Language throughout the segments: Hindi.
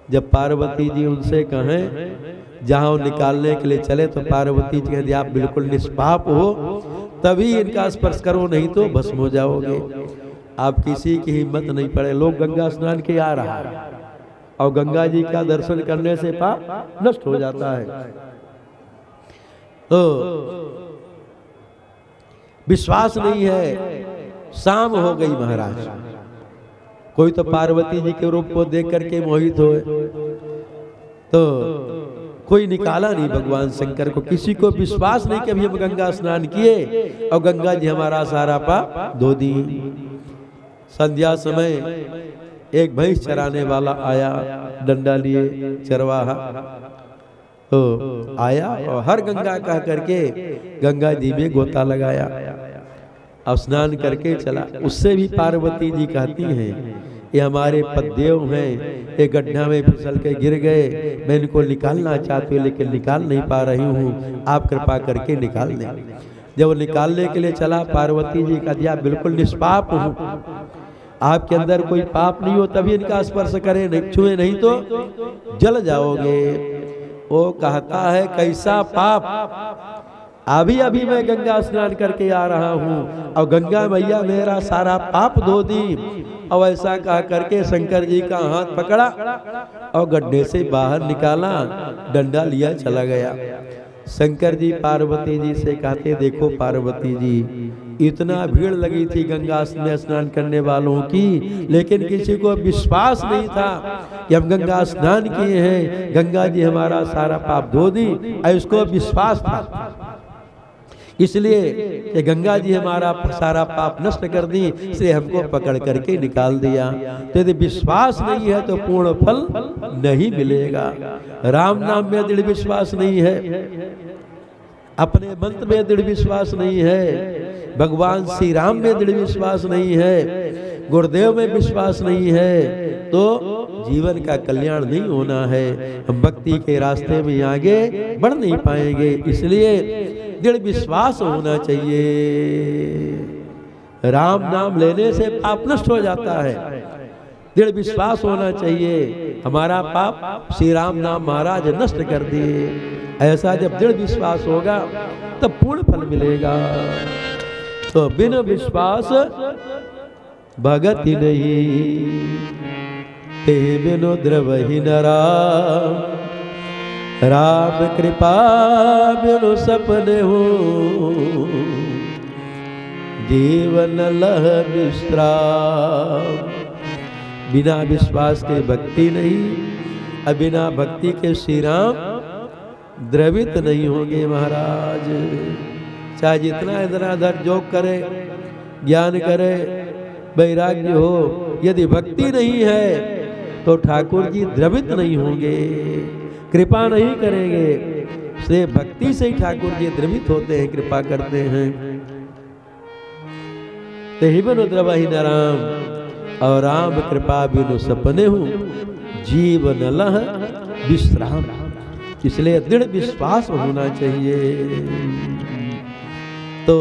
जब पार्वती जी उनसे कहें जहां निकालने के लिए चले तो पार्वती जी कहती आप बिल्कुल निष्पाप हो तभी इनका स्पर्श करो, नहीं तो भस्म हो जाओगे। आप किसी की हिम्मत नहीं पड़े। लोग गंगा स्नान के आ रहा है और गंगा जी का दर्शन करने से पाप नष्ट हो जाता है। तो विश्वास नहीं है। शाम हो गई महाराज, कोई तो पार्वती जी के रूप को देख करके मोहित हो, तो कोई निकाला नहीं भगवान शंकर को। किसी को विश्वास नहीं कि अभी हम गंगा स्नान किए और गंगा जी हमारा सारा पाप धो दी। संध्या समय एक भैंस चराने वाला आया डंडा लिए, चरवाहा तो आया और हर गंगा कह करके गंगा जी में गोता लगाया और स्नान करके चला। उससे भी पार्वती जी कहती हैं ये हमारे पतिदेव हैं, ये गड्ढा में फिसल के गिर गए, मैं इनको निकालना चाहती हूँ लेकिन निकाल नहीं पा रही हूँ, आप कृपा करके निकाल दें। जब वो निकालने के लिए चला, पार्वती जी का दिया बिल्कुल निष्पाप हूँ, आपके अंदर कोई पाप नहीं हो तभी इनका स्पर्श करें, नहीं छुए नहीं तो जल जाओगे। वो कहता है कैसा पाप, अभी अभी मैं गंगा स्नान करके आ रहा हूँ और गंगा मैया मेरा सारा पाप धो दी। और ऐसा कह करके शंकर जी का हाथ पकड़ा और गड्ढे से बाहर निकाला, डंडा लिया चला गया। शंकर जी पार्वती जी से कहते देखो पार्वती जी, इतना भीड़ लगी थी गंगा में स्नान करने वालों की, लेकिन किसी को विश्वास नहीं था कि हम गंगा स्नान किए हैं, गंगा जी हमारा सारा पाप धो दी। इसको विश्वास था इसलिए कि गंगा जी हमारा सारा पाप नष्ट कर दी, इसलिए हमको पकड़ करके निकाल दिया। तो यदि विश्वास नहीं है तो पूर्ण फल नहीं मिलेगा। राम नाम में दृढ़ विश्वास नहीं है, अपने मंत्र में दृढ़ विश्वास नहीं है, भगवान श्री राम में दृढ़ विश्वास नहीं है, गुरुदेव में विश्वास नहीं है, तो जीवन का कल्याण नहीं होना है। हम भक्ति के रास्ते में आगे बढ़ नहीं पाएंगे। इसलिए दृढ़ विश्वास होना चाहिए। राम नाम लेने से पाप नष्ट हो जाता है। दृढ़ विश्वास होना चाहिए, हमारा पाप श्री राम नाम महाराज नष्ट कर दिए। ऐसा जब दृढ़ विश्वास होगा तब पूर्ण फल मिलेगा। तो बिन विश्वास भगति नहीं, ते बिनु द्रवहि न राम, राम कृपा बिनु सपने हो, जीवन लह विश्राम। बिना विश्वास के भक्ति नहीं, और बिना भक्ति के श्री राम द्रवित नहीं होंगे महाराज। चाहे जितना इधर जोग करे, ज्ञान करे, वैराग्य हो, यदि भक्ति नहीं है तो ठाकुर जी द्रवित नहीं होंगे, कृपा नहीं करेंगे। से भक्ति से ही ठाकुर जी द्रवित होते हैं, कृपा करते हैं। तेहि बिनु द्रवहि न राम, और राम कृपा बिनु सपने हूँ, जीवन लह विश्राम। इसलिए दृढ़ विश्वास होना चाहिए। तो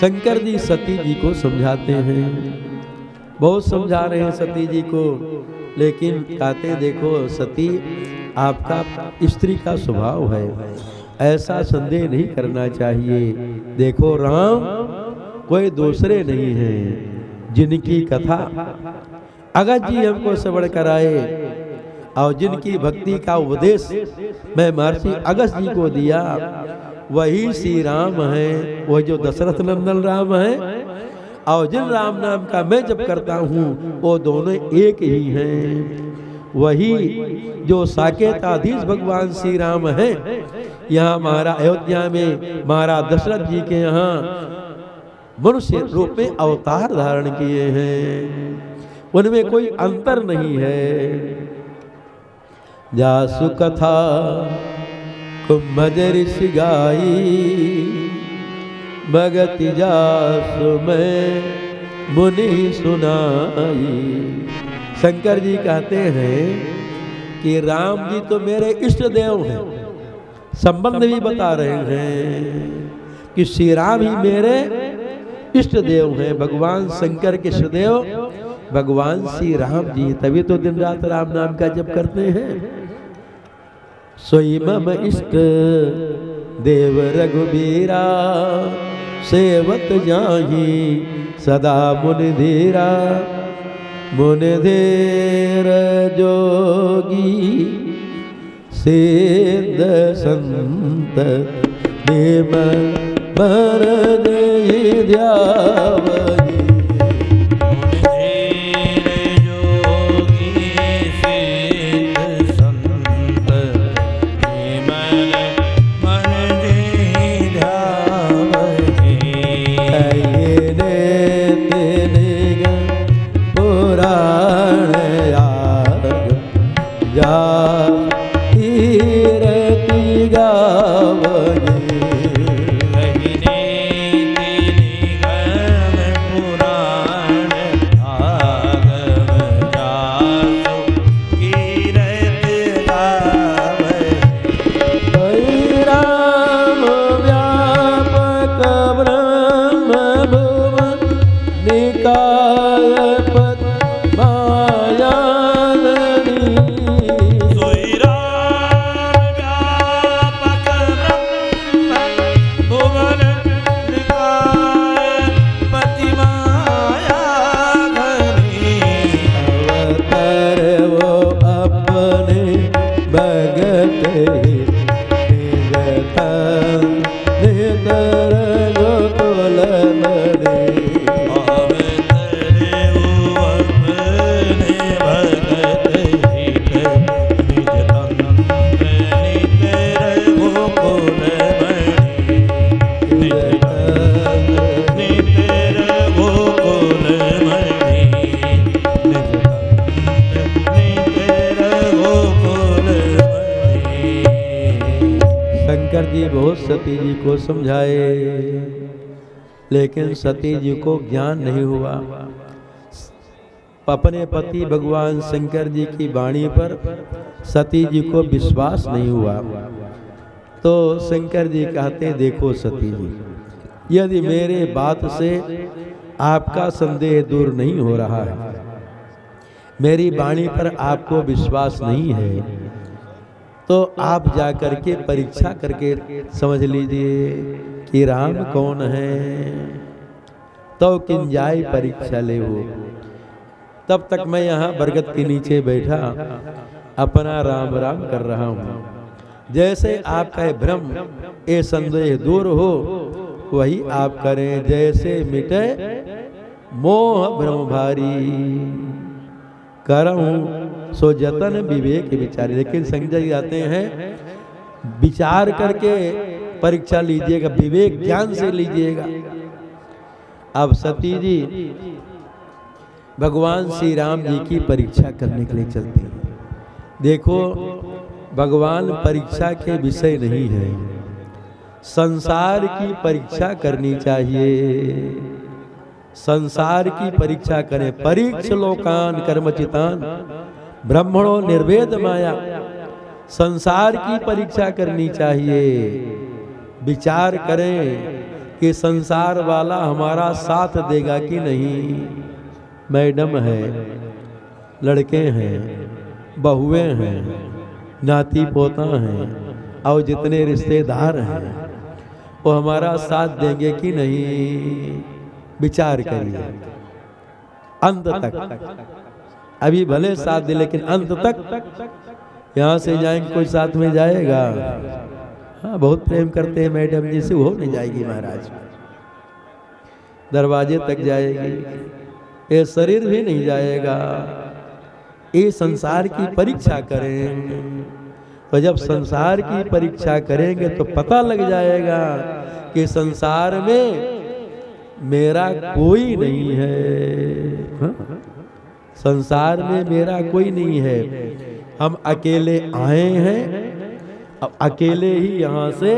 शंकर जी सती जी को समझाते हैं, बहुत समझा रहे हैं सती जी को, लेकिन कहते देखो सती आपका स्त्री का स्वभाव है, ऐसा संदेह नहीं करना चाहिए। देखो राम कोई दूसरे नहीं है, जिनकी कथा अगस्त जी हमको श्रवण कराए और जिनकी भक्ति का उपदेश मैं महर्षि अगस्त जी को दिया, वही श्री राम है, वह जो दशरथ नंदन राम है। और जिन राम नाम का मैं जप करता हूँ वो दोनों एक ही हैं। वही जो साकेताधीश भगवान श्री राम है, यहाँ महाराज अयोध्या में महाराज दशरथ जी के यहाँ मनुष्य रूप में अवतार धारण किए हैं, उनमें कोई अंतर नहीं है। जासु कथा कुंभज ऋषि गाई, भगति जासु मैं मुनि सुनाई। शंकर जी कहते हैं कि राम जी तो मेरे इष्ट देव हैं, संबंध भी बता रहे हैं कि श्री राम ही मेरे इष्ट देव हैं। भगवान शंकर के इष्ट देव भगवान श्री राम जी, तभी तो दिन रात राम नाम का जप करते हैं। सोई मम इष्ट देव रघुबीरा, सेवत जाहि सदा मुनि धीरा। मुनि धीर जोगी सिद्ध संत, निम बर दे ध्यावहि। बहुत सती जी को समझाए, लेकिन सती जी को ज्ञान नहीं हुआ। अपने पति भगवान शंकर जी की वाणी पर सती जी को विश्वास नहीं हुआ। तो शंकर जी कहते, देखो सती जी, यदि मेरे बात से आपका संदेह दूर नहीं हो रहा है, मेरी वाणी पर आपको विश्वास नहीं है, तो आप जा करके परीक्षा करके समझ लीजिए कि राम कौन है। तो किंजाई परीक्षा ले वो। तब तक मैं यहाँ बरगद के नीचे बैठा अपना राम राम कर रहा हूँ। जैसे आपका भ्रम ये संदेह दूर हो, वही आप करें। जैसे मिटे मोह भ्रम भारी, करऊं सो जतन विवेक विचार। लेकिन संजय जी आते हैं, विचार करके परीक्षा लीजिएगा, विवेक ज्ञान से लीजिएगा। अब सती जी भगवान श्री राम जी की परीक्षा करने के लिए चलती है। देखो, भगवान परीक्षा के विषय नहीं है, संसार की परीक्षा करनी चाहिए। संसार की परीक्षा करें। परीक्ष लोकान कर्मचितान ब्रह्मणो निर्वेद माया। संसार की परीक्षा करनी चाहिए। विचार करें कि संसार वाला हमारा साथ देगा कि नहीं। मैडम है, लड़के हैं, बहुएं हैं, नाती पोता हैं, और जितने रिश्तेदार हैं वो हमारा साथ देंगे कि नहीं। विचार करिए। अंत तक, अभी भले साथ दे, लेकिन अंत तक यहाँ से जाएंगे, कोई साथ में जाएगा? हाँ, बहुत प्रेम करते हैं मैडम जी से, वो नहीं जाएगी महाराज, दरवाजे तक जाएगी। ये शरीर भी नहीं जाएगा। ये संसार की परीक्षा करें। तो जब संसार की परीक्षा करेंगे तो पता लग जाएगा कि संसार में मेरा कोई नहीं है। हाँ? संसार में मेरा कोई नहीं है। हम अकेले आए हैं, अब अकेले ही यहाँ से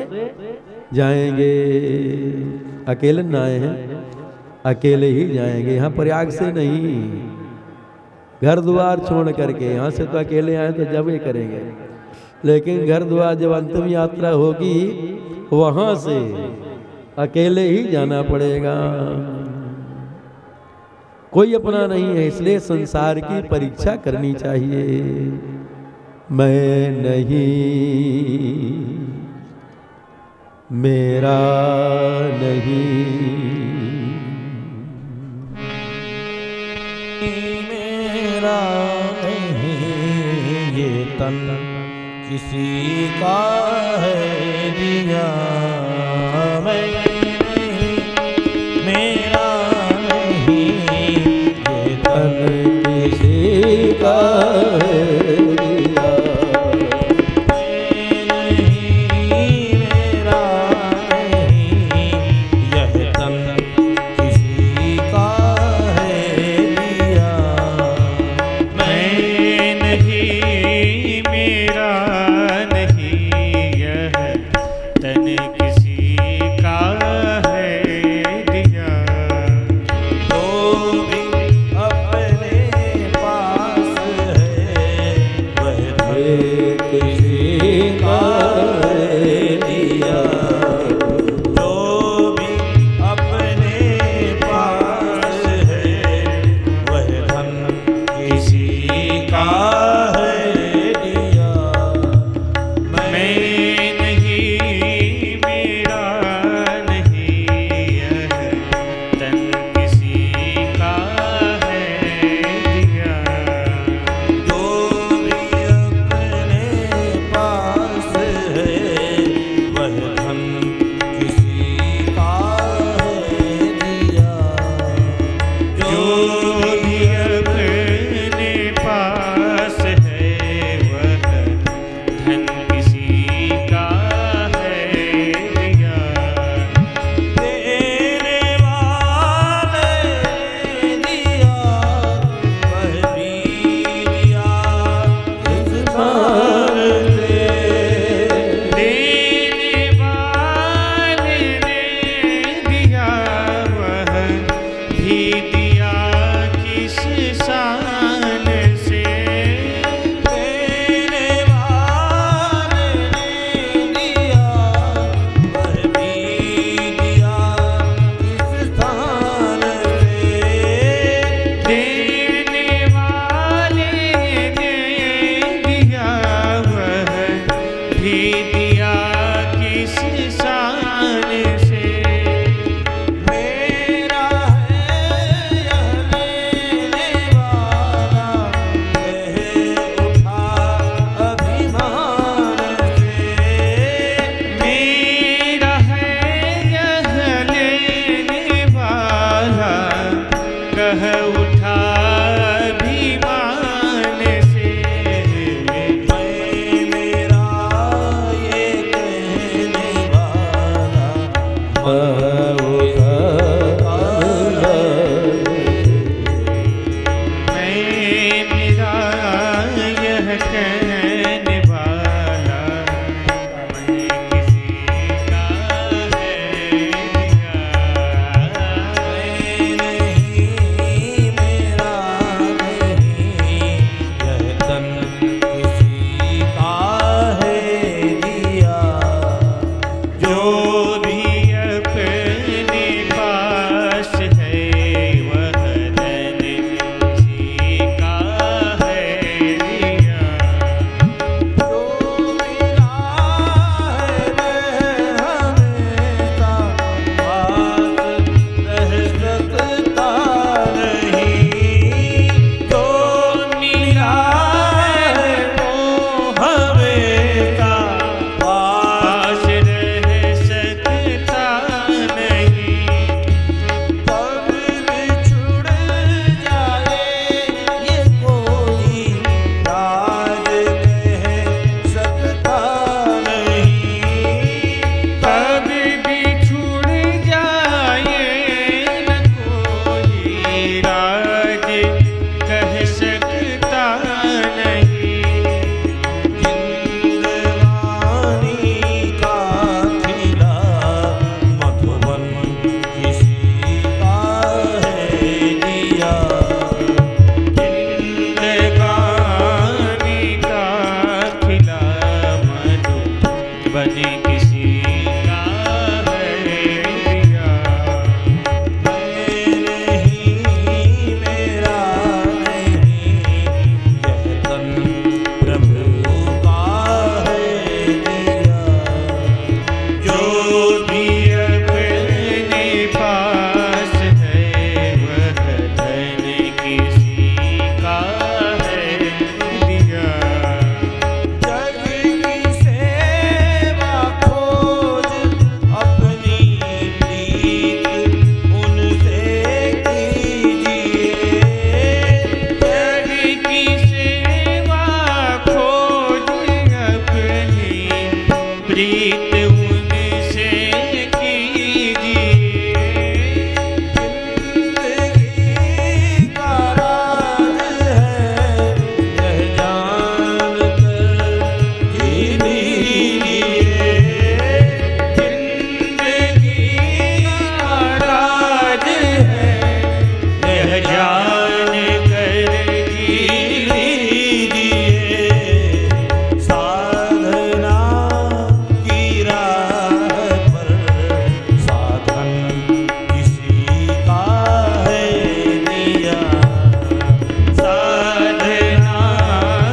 जाएंगे। अकेले न आए हैं, अकेले ही जाएंगे। यहाँ प्रयाग से नहीं, घर द्वार छोड़ करके। यहाँ से तो अकेले आए तो जब ये करेंगे, लेकिन घर द्वार जब अंतिम यात्रा होगी, वहाँ से अकेले ही जाना पड़ेगा। कोई अपना नहीं है, इसलिए संसार की परीक्षा करनी चाहिए। मैं नहीं, मेरा नहीं, मेरा नहीं, ये तन किसी का है दिया। मैं नहीं, मेरा नहीं, ये तन किसी का